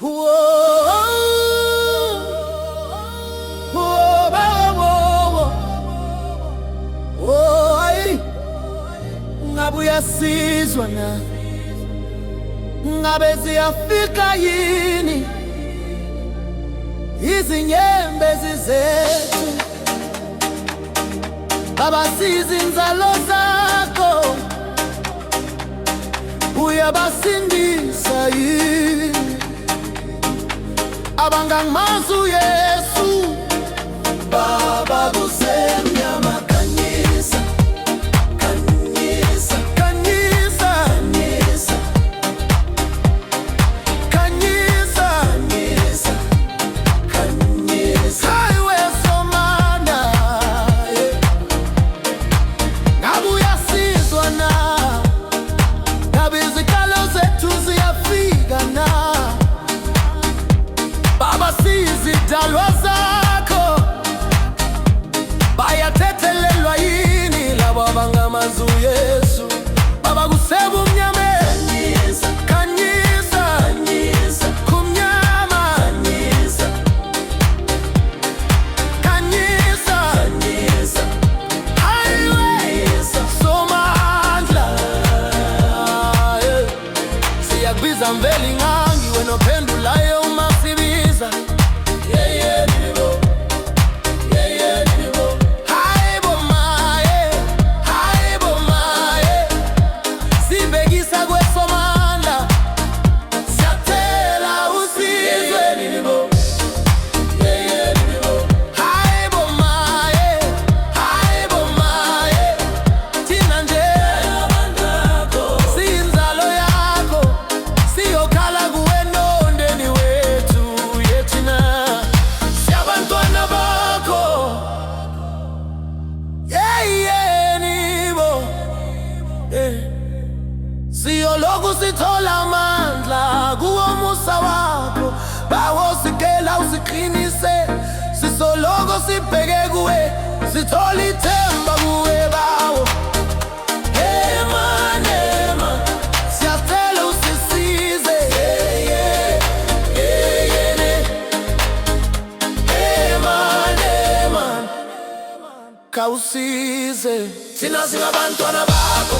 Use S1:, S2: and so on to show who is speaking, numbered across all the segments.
S1: Ngabe uyasizwa na? Ngabe ziyafika yini izinyembezi zethu? Abasiza inzalo zakho, uyabasindisa yini? Abangangimazi uYesu, Baba kusemnyama khanyisa, khanyisa, khanyisa, khanyisa, khanyisa, khanyisa. Hayiwe Somanda, ngabe uyasizwa na? Ngabe izikalo zethu ziyafika na? Baba siza idalwa zakho, bayathethelelwa yini labo abangamazi uYesu? Baba kusebumnyameni, khanyisa, khanyisa, khanyisa, kumnyama, khanyisa, khanyisa, khanyisa. Hayiwe Somandla, siyakubiza mveli ngangi wena ophendulayo uma sibiza. Siyoloku sithola amandla kuwo musa wakho, bawo sikela usiqinise. Sisoloko sibheke kuwe, sithola ithemba kuwe bawo. Hey man, siyacela usisize. Hey man, khawusize thina singabantwana bakho.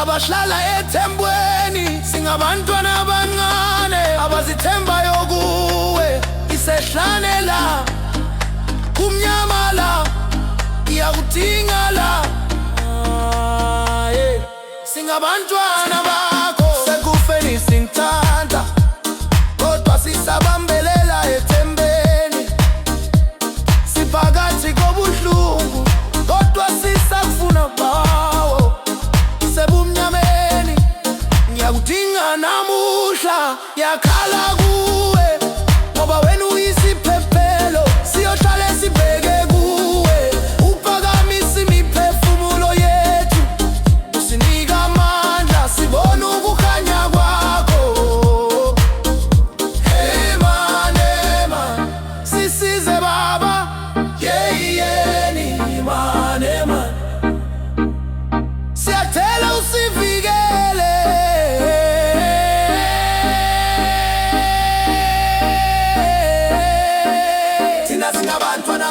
S1: Abahlala ethembweni, singabantwana abancane abazithembayo kuwe. Isehlane la kumnyama la, iyakudinga la. Singabantwana bakho, sekufeni singithanda, kodwa sisabambelela ethembeni. Siphakathi kobuhlungu, kodwa sisakufuna bawo. Sebumnyameni, ngiyakudinga namuhla, ngiyakhala kuwe, ngoba wena uyisiphephelo. Siyohlale sibheke kuwe, uphakamisa imiphefumulo yethu. Usinika amandla, sibone ukukhanya kwakho. Hey man, sisize Baba. Man, siyacela usivikele. Thina singabantwana